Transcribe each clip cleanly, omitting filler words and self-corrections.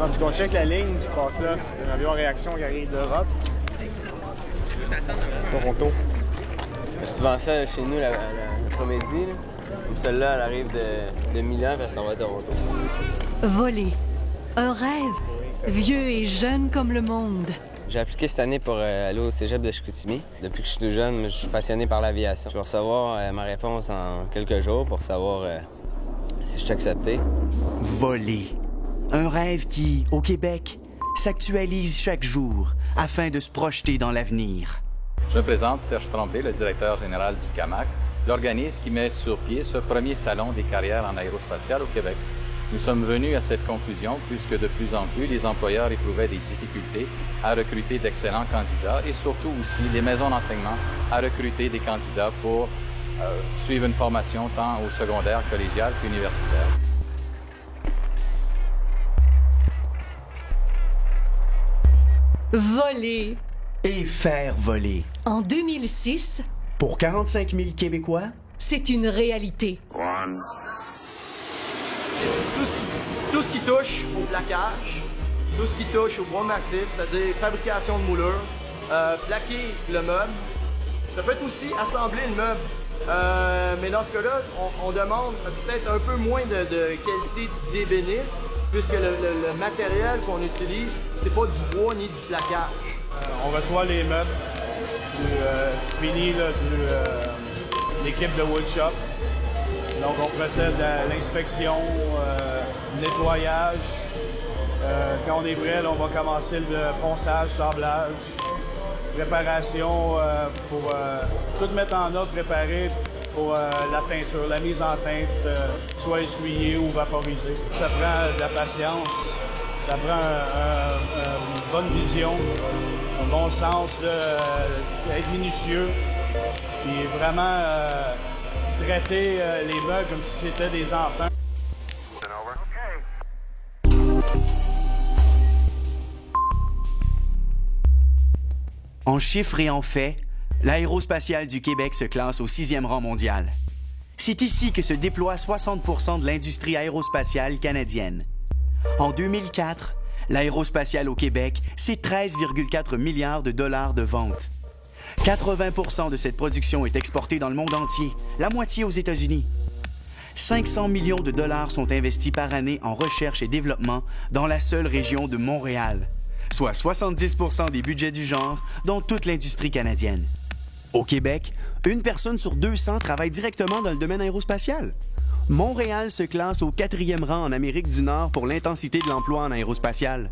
Ensuite qu'on check la ligne qui passe là, c'est un avion en réaction qui arrive d'Europe. Toronto. C'est souvent ça chez nous l'après-midi. Comme celle-là, elle arrive de Milan et elle s'en va à Toronto. Voler. Un rêve. Vieux et jeune comme le monde. J'ai appliqué cette année pour aller au cégep de Chicoutimi. Depuis que je suis tout jeune, je suis passionné par l'aviation. Je vais recevoir ma réponse en quelques jours pour savoir si je suis accepté. Voler. Un rêve qui, au Québec, s'actualise chaque jour afin de se projeter dans l'avenir. Je me présente, Serge Tremblay, le directeur général du CAMAC, l'organisme qui met sur pied ce premier salon des carrières en aérospatiale au Québec. Nous sommes venus à cette conclusion puisque de plus en plus, les employeurs éprouvaient des difficultés à recruter d'excellents candidats et surtout aussi les maisons d'enseignement à recruter des candidats pour suivre une formation tant au secondaire, collégial qu'universitaire. Voler. Et faire voler. En 2006, Pour 45 000 Québécois, c'est une réalité. Tout ce qui touche au plaquage, tout ce qui touche au bois massif, c'est-à-dire fabrication de moulures, plaquer le meuble. Ça peut être aussi assembler le meuble. Mais dans ce cas-là, on demande peut-être un peu moins de qualité d'ébéniste, puisque le matériel qu'on utilise, c'est pas du bois ni du plaquage. On reçoit les meubles finis de l'équipe de Woodshop. Donc on procède à l'inspection, nettoyage. Quand on est prêt, là, on va commencer le ponçage, sablage, préparation pour tout mettre en ordre, préparé pour la teinture, la mise en teinte, soit essuyée ou vaporisée. Ça prend de la patience, ça prend une bonne vision, un bon sens, être minutieux, puis vraiment traiter les meubles comme si c'était des enfants. en chiffres et en faits, l'aérospatiale du Québec se classe au 6e rang mondial. C'est ici que se déploie 60% de l'industrie aérospatiale canadienne. En 2004, l'aérospatiale au Québec, c'est 13,4 milliards de dollars de ventes. 80% de cette production est exportée dans le monde entier, la moitié aux États-Unis. 500 millions de dollars sont investis par année en recherche et développement dans la seule région de Montréal, soit 70% des budgets du genre dans toute l'industrie canadienne. Au Québec, une personne sur 200 travaille directement dans le domaine aérospatial. Montréal se classe au 4e rang en Amérique du Nord pour l'intensité de l'emploi en aérospatial.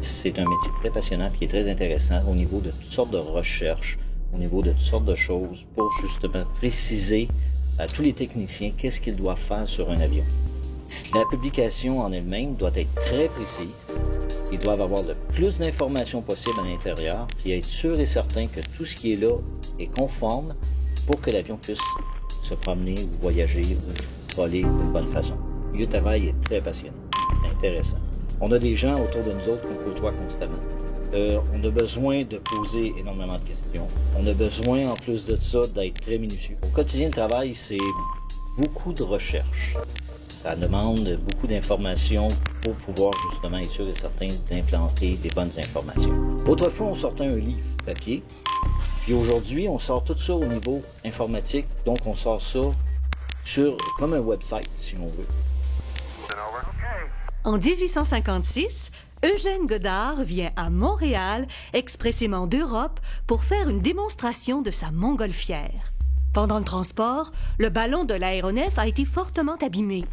C'est un métier très passionnant et qui est très intéressant au niveau de toutes sortes de recherches, au niveau de toutes sortes de choses pour justement préciser à tous les techniciens qu'est-ce qu'ils doivent faire sur un avion. La publication en elle-même doit être très précise. Ils doivent avoir le plus d'informations possible à l'intérieur, puis être sûr et certain que tout ce qui est là est conforme pour que l'avion puisse se promener ou voyager ou voler d'une bonne façon. Le travail est très passionnant, c'est intéressant. On a des gens autour de nous autres qu'on côtoie constamment. On a besoin de poser énormément de questions. On a besoin, en plus de ça, d'être très minutieux. Au quotidien de travail, c'est beaucoup de recherche. Ça demande beaucoup d'informations pour pouvoir justement être sûr et certain d'implanter des bonnes informations. Autrefois, on sortait un livre papier, puis aujourd'hui, on sort tout ça au niveau informatique, donc on sort ça comme un website, si on veut. En 1856, Eugène Goddard vient à Montréal, expressément d'Europe, pour faire une démonstration de sa montgolfière. Pendant le transport, le ballon de l'aéronef a été fortement abîmé.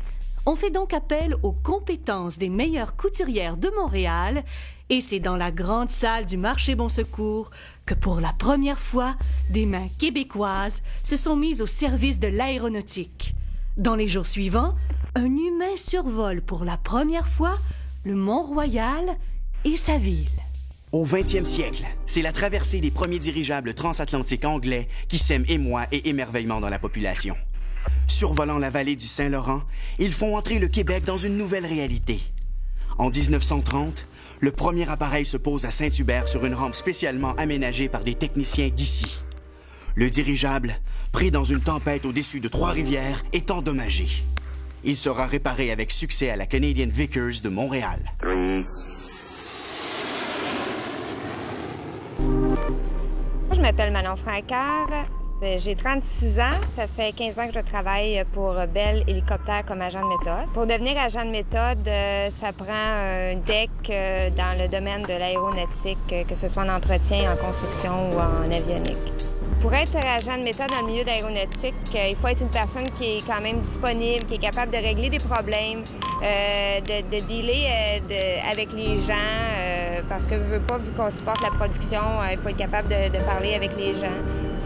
On fait donc appel aux compétences des meilleures couturières de Montréal et c'est dans la grande salle du marché Bon Secours que pour la première fois, des mains québécoises se sont mises au service de l'aéronautique. Dans les jours suivants, un humain survole pour la première fois le Mont-Royal et sa ville. Au 20e siècle, c'est la traversée des premiers dirigeables transatlantiques anglais qui sème émoi et émerveillement dans la population. Survolant la vallée du Saint-Laurent, ils font entrer le Québec dans une nouvelle réalité. En 1930, le premier appareil se pose à Saint-Hubert sur une rampe spécialement aménagée par des techniciens d'ici. Le dirigeable, pris dans une tempête au-dessus de Trois-Rivières, est endommagé. Il sera réparé avec succès à la Canadian Vickers de Montréal. Je m'appelle Manon Francard. J'ai 36 ans. Ça fait 15 ans que je travaille pour Bell Hélicoptère comme agent de méthode. Pour devenir agent de méthode, ça prend un DEC dans le domaine de l'aéronautique, que ce soit en entretien, en construction ou en avionique. Pour être agent de méthode dans le milieu d'aéronautique, il faut être une personne qui est quand même disponible, qui est capable de régler des problèmes, de dealer avec les gens, parce que vu qu'on supporte la production, il faut être capable de parler avec les gens.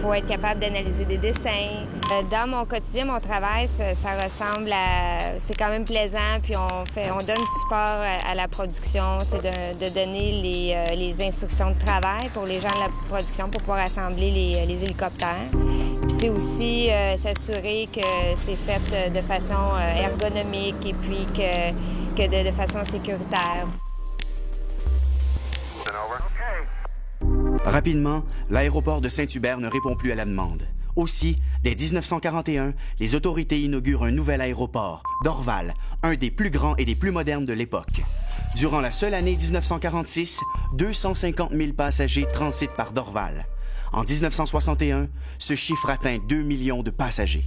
Il faut être capable d'analyser des dessins. Dans mon quotidien, mon travail, ça ressemble à... C'est quand même plaisant, puis on donne du support à la production. C'est de donner les instructions de travail pour les gens de la production pour pouvoir assembler les hélicoptères. Puis c'est aussi s'assurer que c'est fait de façon ergonomique et puis que de façon sécuritaire. Rapidement, l'aéroport de Saint-Hubert ne répond plus à la demande. Aussi, dès 1941, les autorités inaugurent un nouvel aéroport, Dorval, un des plus grands et des plus modernes de l'époque. Durant la seule année 1946, 250 000 passagers transitent par Dorval. En 1961, ce chiffre atteint 2 millions de passagers.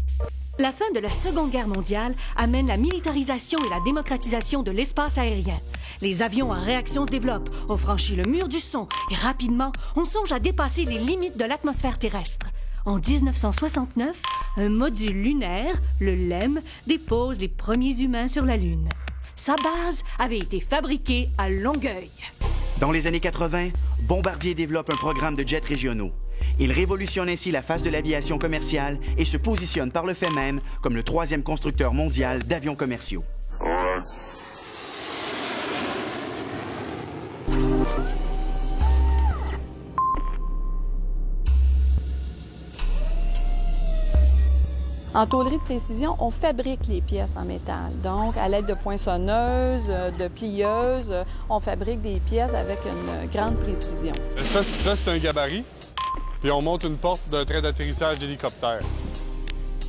La fin de la Seconde Guerre mondiale amène la militarisation et la démocratisation de l'espace aérien. Les avions à réaction se développent, on franchit le mur du son et rapidement, on songe à dépasser les limites de l'atmosphère terrestre. En 1969, un module lunaire, le LEM, dépose les premiers humains sur la Lune. Sa base avait été fabriquée à Longueuil. Dans les années 80, Bombardier développe un programme de jets régionaux. Il révolutionne ainsi la face de l'aviation commerciale et se positionne par le fait même comme le 3e constructeur mondial d'avions commerciaux. En tôlerie de précision, on fabrique les pièces en métal. Donc, à l'aide de poinçonneuses, de plieuses, on fabrique des pièces avec une grande précision. Ça c'est un gabarit. Puis on monte une porte d'un train d'atterrissage d'hélicoptère.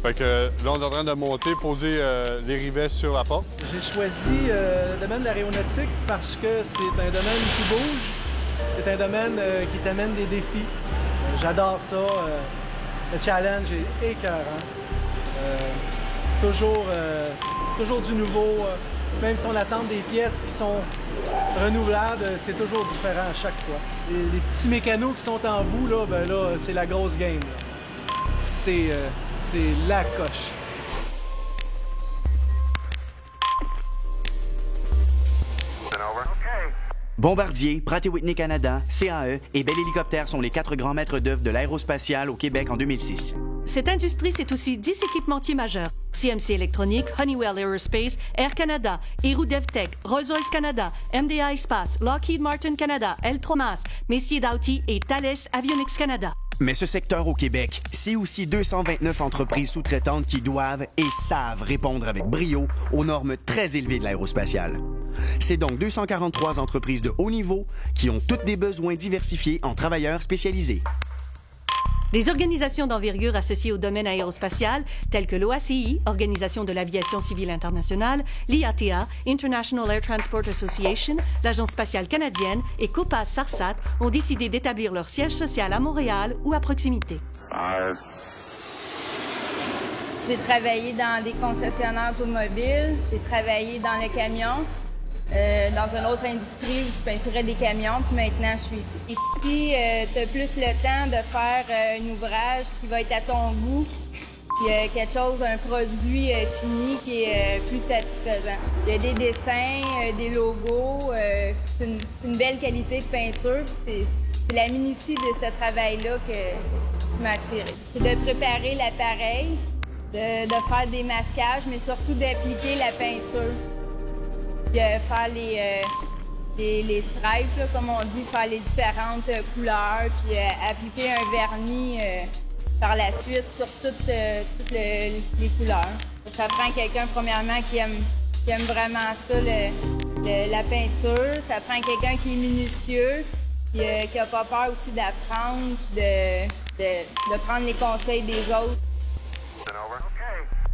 Fait que là, on est en train de monter, poser les rivets sur la porte. J'ai choisi le domaine de l'aéronautique parce que c'est un domaine qui bouge. C'est un domaine qui t'amène des défis. J'adore ça. Le challenge est écœurant. Toujours du nouveau. Même si on assemble des pièces qui sont renouvelables, c'est toujours différent à chaque fois. Les petits mécanos qui sont en vous, là, ben là, c'est la grosse game. C'est la coche. Bombardier, Pratt & Whitney Canada, CAE et Bell Hélicoptère sont les 4 grands maîtres d'œuvre de l'aérospatiale au Québec en 2006. Cette industrie, c'est aussi 10 équipementiers majeurs. CMC Électronique, Honeywell Aerospace, Air Canada, Héroux DevTech, Rolls-Royce Canada, MDI Space, Lockheed Martin Canada, Eltromas, Messier Doughty et Thales Avionics Canada. Mais ce secteur au Québec, c'est aussi 229 entreprises sous-traitantes qui doivent et savent répondre avec brio aux normes très élevées de l'aérospatiale. C'est donc 243 entreprises de haut niveau qui ont toutes des besoins diversifiés en travailleurs spécialisés. Des organisations d'envergure associées au domaine aérospatial, telles que l'OACI, Organisation de l'aviation civile internationale, l'IATA, International Air Transport Association, l'Agence spatiale canadienne et Copas Sarsat ont décidé d'établir leur siège social à Montréal ou à proximité. J'ai travaillé dans des concessionnaires automobiles, j'ai travaillé dans le camion. Dans une autre industrie où je peinturais des camions, puis maintenant je suis ici. Ici, tu as plus le temps de faire un ouvrage qui va être à ton goût, puis quelque chose, un produit fini qui est plus satisfaisant. Il y a des dessins, des logos, c'est une belle qualité de peinture, puis c'est la minutie de ce travail-là qui m'a attirée. C'est de préparer l'appareil, de faire des masquages, mais surtout d'appliquer la peinture. Puis faire les stripes, là, comme on dit, faire les différentes couleurs, puis appliquer un vernis par la suite sur toutes les couleurs. Ça prend quelqu'un, premièrement, qui aime vraiment ça, la peinture. Ça prend quelqu'un qui est minutieux, qui n'a pas peur aussi d'apprendre, de prendre les conseils des autres.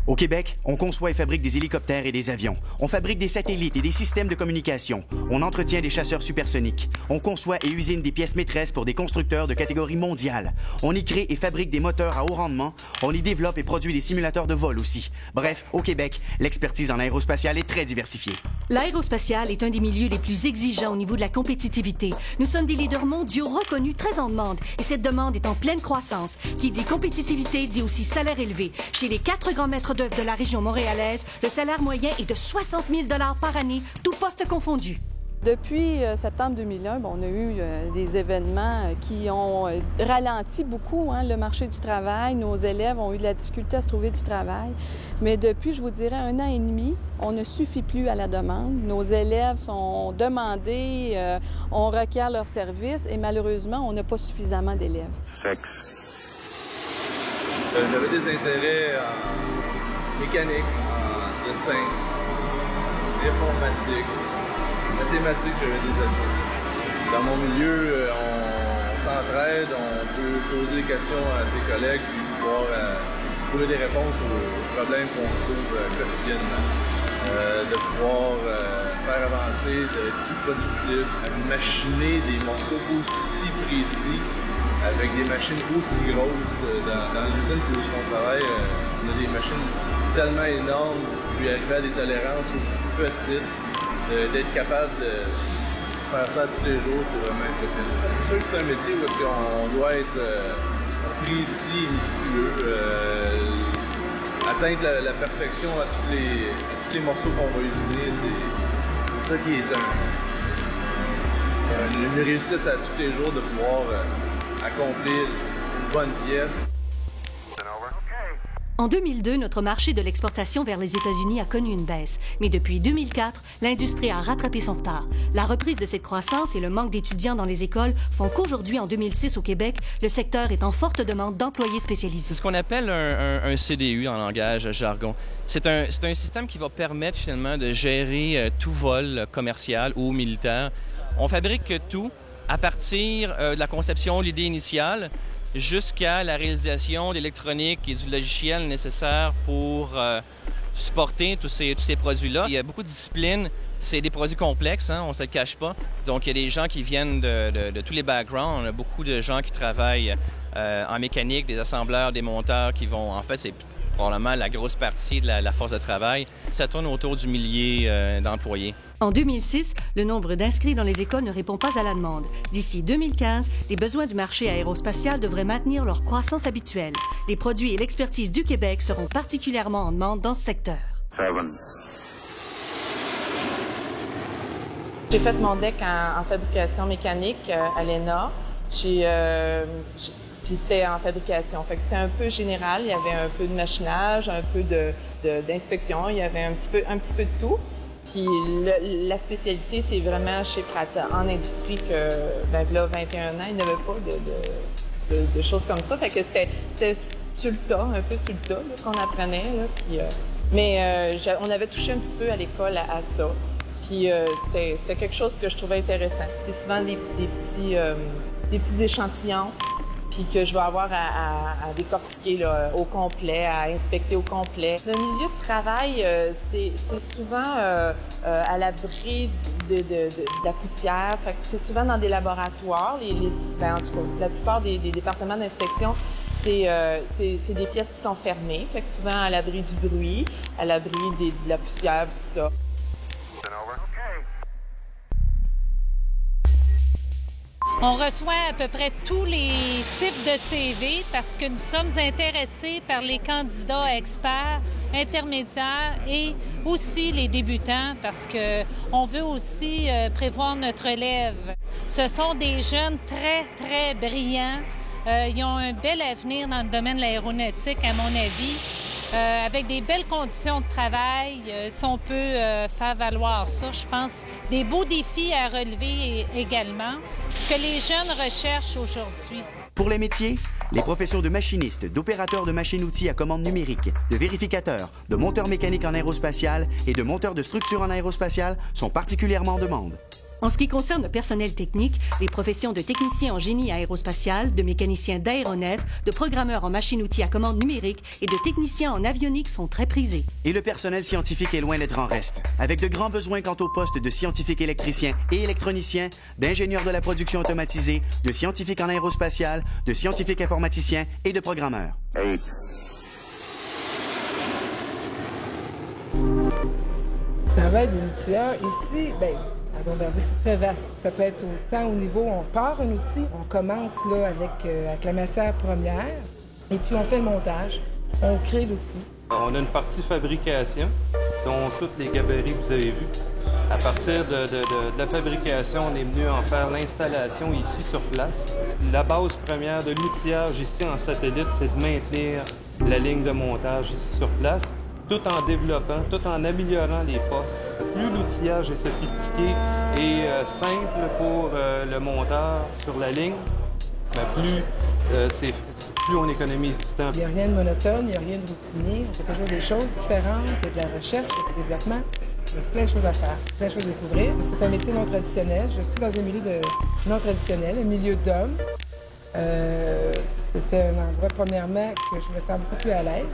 Au Québec, on conçoit et fabrique des hélicoptères et des avions. On fabrique des satellites et des systèmes de communication. On entretient des chasseurs supersoniques. On conçoit et usine des pièces maîtresses pour des constructeurs de catégorie mondiale. On y crée et fabrique des moteurs à haut rendement. On y développe et produit des simulateurs de vol aussi. Bref, au Québec, l'expertise en aérospatiale est très diversifiée. L'aérospatiale est un des milieux les plus exigeants au niveau de la compétitivité. Nous sommes des leaders mondiaux reconnus, très en demande. Et cette demande est en pleine croissance. Qui dit compétitivité dit aussi salaire élevé. Chez les 4 grands maîtres d'œuvre de la région montréalaise, le salaire moyen est de 60 000 $ par année, tous postes confondus. Depuis septembre 2001, on a eu des événements qui ont ralenti beaucoup le marché du travail. Nos élèves ont eu de la difficulté à se trouver du travail. Mais depuis, je vous dirais, 1 an et demi, on ne suffit plus à la demande. Nos élèves sont demandés, on requiert leurs services et malheureusement, on n'a pas suffisamment d'élèves. J'avais des intérêts en mécanique, en dessin, informatique. Mathématiques, j'avais des amis. Dans mon milieu, on s'entraide, on peut poser des questions à ses collègues puis pouvoir trouver des réponses aux problèmes qu'on trouve quotidiennement. De pouvoir faire avancer, d'être plus productif, machiner des morceaux aussi précis avec des machines aussi grosses. Dans l'usine où on travaille, on a des machines tellement énormes, puis arriver à des tolérances aussi petites. D'être capable de faire ça tous les jours, c'est vraiment impressionnant. C'est sûr que c'est un métier où on doit être précis et méticuleux, atteindre la perfection à tous les morceaux qu'on va usiner. C'est ça qui est une réussite à tous les jours de pouvoir accomplir une bonne pièce. En 2002, notre marché de l'exportation vers les États-Unis a connu une baisse. Mais depuis 2004, l'industrie a rattrapé son retard. La reprise de cette croissance et le manque d'étudiants dans les écoles font qu'aujourd'hui, en 2006, au Québec, le secteur est en forte demande d'employés spécialisés. C'est ce qu'on appelle un CDU en langage jargon. C'est un système qui va permettre finalement de gérer tout vol commercial ou militaire. On fabrique tout à partir de la conception, l'idée initiale, jusqu'à la réalisation d'électronique et du logiciel nécessaire pour supporter tous ces produits-là. Il y a beaucoup de disciplines. C'est des produits complexes, on ne se le cache pas. Donc, il y a des gens qui viennent de tous les backgrounds. On a beaucoup de gens qui travaillent en mécanique, des assembleurs, des monteurs qui vont... En fait, c'est probablement la grosse partie de la force de travail. Ça tourne autour du millier d'employés. En 2006, le nombre d'inscrits dans les écoles ne répond pas à la demande. D'ici 2015, les besoins du marché aérospatial devraient maintenir leur croissance habituelle. Les produits et l'expertise du Québec seront particulièrement en demande dans ce secteur. J'ai fait mon DEC en fabrication mécanique à l'ENA. Puis c'était en fabrication. Fait que c'était un peu général. Il y avait un peu de machinage, un peu d'inspection. Il y avait un petit peu de tout. Puis la spécialité, c'est vraiment chez Pratt, en industrie, que là, 21 ans, il n'y avait pas de choses comme ça. Fait que c'était sur le tas, un peu sur le tas qu'on apprenait. Là, puis, mais on avait touché un petit peu à l'école à ça. Puis c'était quelque chose que je trouvais intéressant. C'est souvent des petits échantillons, puis que je vais avoir à décortiquer là, au complet, à inspecter au complet. Le milieu de travail, c'est souvent à l'abri de la poussière. Fait que c'est souvent dans des laboratoires. En tout cas, la plupart des départements d'inspection, c'est des pièces qui sont fermées. Fait que souvent à l'abri du bruit, à l'abri de la poussière, tout ça. On reçoit à peu près tous les types de CV parce que nous sommes intéressés par les candidats experts, intermédiaires et aussi les débutants parce qu'on veut aussi prévoir notre relève. Ce sont des jeunes très, très brillants. Ils ont un bel avenir dans le domaine de l'aéronautique, à mon avis. Avec des belles conditions de travail, si on peut faire valoir ça, je pense, des beaux défis à relever également, ce que les jeunes recherchent aujourd'hui. Pour les métiers, les professions de machiniste, d'opérateur de machines-outils à commande numérique, de vérificateur, de monteur mécanique en aérospatial et de monteur de structure en aérospatial sont particulièrement en demande. En ce qui concerne le personnel technique, les professions de technicien en génie aérospatial, de mécanicien d'aéronef, de programmeur en machine-outil à commande numérique et de technicien en avionique sont très prisés. Et le personnel scientifique est loin d'être en reste, avec de grands besoins quant au poste de scientifique électricien et électronicien, d'ingénieur de la production automatisée, de scientifique en aérospatial, de scientifique informaticien et de programmeur. Hey. Le travail de l'outilleur ici, à Bombardier, c'est très vaste. Ça peut être autant au niveau où on repart un outil, on commence là avec la matière première, et puis on fait le montage, on crée l'outil. On a une partie fabrication, dont tous les gabarits que vous avez vus. À partir de la fabrication, on est venu en faire l'installation ici sur place. La base première de l'outillage ici en satellite, c'est de maintenir la ligne de montage ici sur place, tout en développant, tout en améliorant les postes. Plus l'outillage est sophistiqué et simple pour le monteur sur la ligne, plus on économise du temps. Il n'y a rien de monotone, il n'y a rien de routinier. On fait toujours des choses différentes, il y a de la recherche, il y a du développement. Il y a plein de choses à faire, plein de choses à découvrir. C'est un métier non traditionnel. Je suis dans un milieu non traditionnel, un milieu d'hommes. C'était un endroit, premièrement, que je me sens beaucoup plus à l'aise.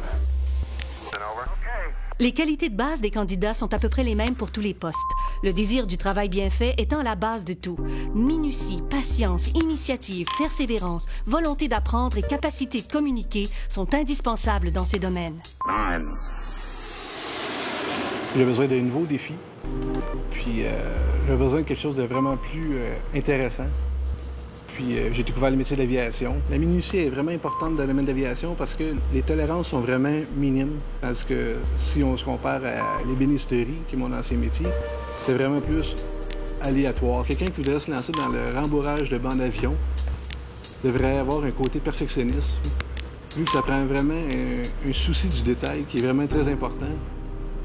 Les qualités de base des candidats sont à peu près les mêmes pour tous les postes. Le désir du travail bien fait étant la base de tout. Minutie, patience, initiative, persévérance, volonté d'apprendre et capacité de communiquer sont indispensables dans ces domaines. J'ai besoin d'un nouveau défi, puis j'ai besoin de quelque chose de vraiment plus intéressant. Puis j'ai découvert le métier de l'aviation. La minutie est vraiment importante dans le domaine de l'aviation parce que les tolérances sont vraiment minimes. Parce que si on se compare à l'ébénisterie, qui est mon ancien métier, c'est vraiment plus aléatoire. Quelqu'un qui voudrait se lancer dans le rembourrage de bancs d'avion devrait avoir un côté perfectionniste, vu que ça prend vraiment un souci du détail qui est vraiment très important.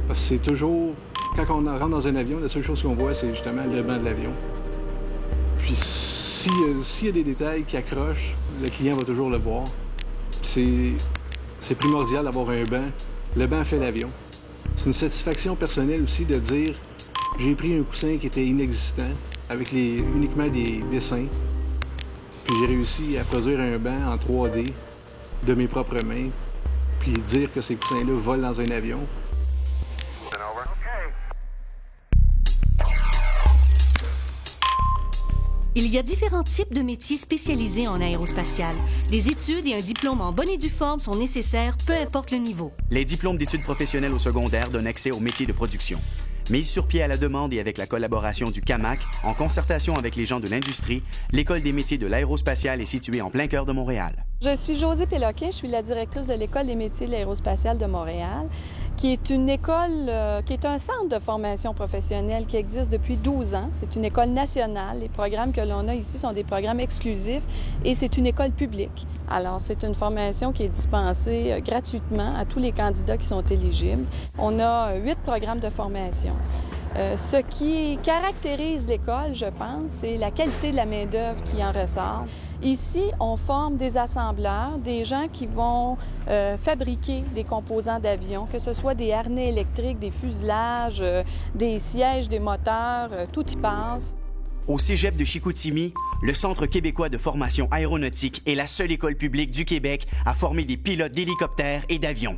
Parce que c'est toujours, quand on rentre dans un avion, la seule chose qu'on voit, c'est justement le banc de l'avion. Puis s'il y a des détails qui accrochent, le client va toujours le voir. C'est primordial d'avoir un banc. Le banc fait l'avion. C'est une satisfaction personnelle aussi de dire j'ai pris un coussin qui était inexistant avec uniquement des dessins. Puis j'ai réussi à produire un banc en 3D de mes propres mains. Puis dire que ces coussins-là volent dans un avion. Il y a différents types de métiers spécialisés en aérospatial. Des études et un diplôme en bonne et due forme sont nécessaires, peu importe le niveau. Les diplômes d'études professionnelles au secondaire donnent accès aux métiers de production. Mise sur pied à la demande et avec la collaboration du CAMAC, en concertation avec les gens de l'industrie, l'École des métiers de l'aérospatial est située en plein cœur de Montréal. Je suis Josée Péloquin, je suis la directrice de l'École des métiers de l'aérospatial de Montréal, qui est une école, qui est un centre de formation professionnelle qui existe depuis 12 ans. C'est une école nationale. Les programmes que l'on a ici sont des programmes exclusifs et c'est une école publique. Alors, c'est une formation qui est dispensée gratuitement à tous les candidats qui sont éligibles. On a 8 programmes de formation. Ce qui caractérise l'école, je pense, c'est la qualité de la main-d'œuvre qui en ressort. Ici, on forme des assembleurs, des gens qui vont fabriquer des composants d'avion, que ce soit des harnais électriques, des fuselages, des sièges, des moteurs, tout y passe. Au Cégep de Chicoutimi, le Centre québécois de formation aéronautique est la seule école publique du Québec à former des pilotes d'hélicoptères et d'avions.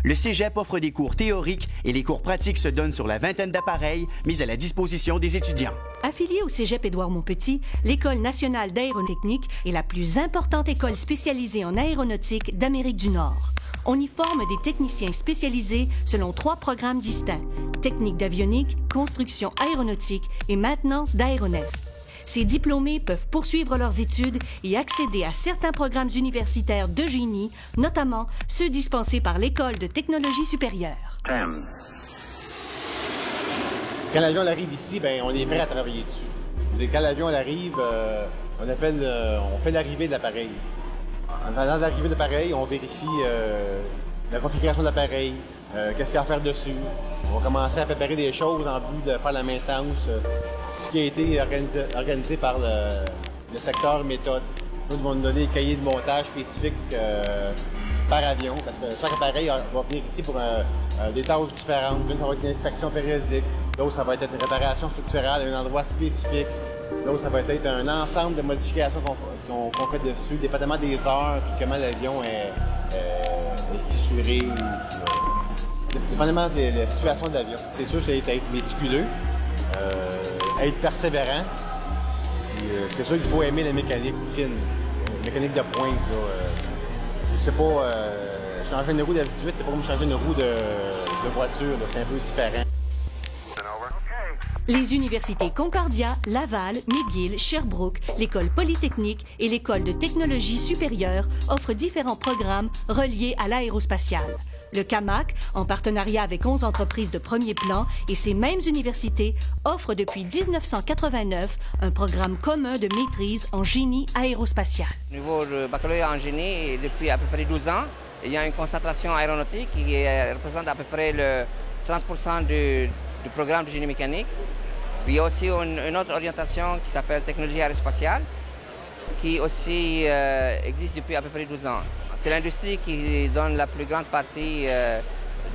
Le Cégep offre des cours théoriques et les cours pratiques se donnent sur la vingtaine d'appareils mis à la disposition des étudiants. Affiliée au Cégep Édouard-Montpetit, l'École nationale d'aérotechnique est la plus importante école spécialisée en aéronautique d'Amérique du Nord. On y forme des techniciens spécialisés selon 3 programmes distincts: technique d'avionique, construction aéronautique et maintenance d'aéronefs. Ces diplômés peuvent poursuivre leurs études et accéder à certains programmes universitaires de génie, notamment ceux dispensés par l'École de technologie supérieure. Quand l'avion arrive ici, on est prêt à travailler dessus. Quand l'avion arrive, on fait l'arrivée de l'appareil. En faisant l'arrivée de l'appareil, on vérifie la configuration de l'appareil, qu'est-ce qu'il y a à faire dessus. On va commencer à préparer des choses en but de faire la maintenance. Ce qui a été organisé par le secteur méthode. Nous vont nous donner des cahiers de montage spécifiques par avion, parce que chaque appareil va venir ici pour des tâches différentes. Une, ça va être une inspection périodique. D'autres, ça va être une réparation structurelle à un endroit spécifique. D'autres, ça va être un ensemble de modifications qu'on fait dessus, dépendamment des heures et comment l'avion est fissuré. Dépendamment de la situation de l'avion. C'est sûr, c'est être méticuleux, être persévérant. C'est sûr qu'il faut aimer la mécanique fine, la mécanique de pointe. C'est pas changer une roue de la V18, c'est pas comme changer une roue de voiture. C'est un peu différent. Les universités Concordia, Laval, McGill, Sherbrooke, l'École polytechnique et l'École de technologie supérieure offrent différents programmes reliés à l'aérospatiale. Le CAMAC, en partenariat avec 11 entreprises de premier plan et ces mêmes universités, offre depuis 1989 un programme commun de maîtrise en génie aérospatial. Au niveau du baccalauréat en génie, depuis à peu près 12 ans, il y a une concentration aéronautique qui représente à peu près le 30% du programme de génie mécanique. Il y a aussi une autre orientation qui s'appelle technologie aérospatiale, qui aussi existe depuis à peu près 12 ans. C'est l'industrie qui donne la plus grande partie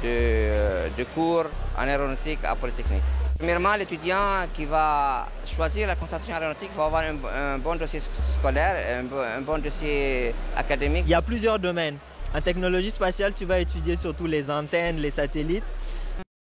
de cours en aéronautique à Polytechnique. Premièrement, l'étudiant qui va choisir la concentration aéronautique va avoir un bon dossier scolaire, un bon dossier académique. Il y a plusieurs domaines. En technologie spatiale, tu vas étudier surtout les antennes, les satellites.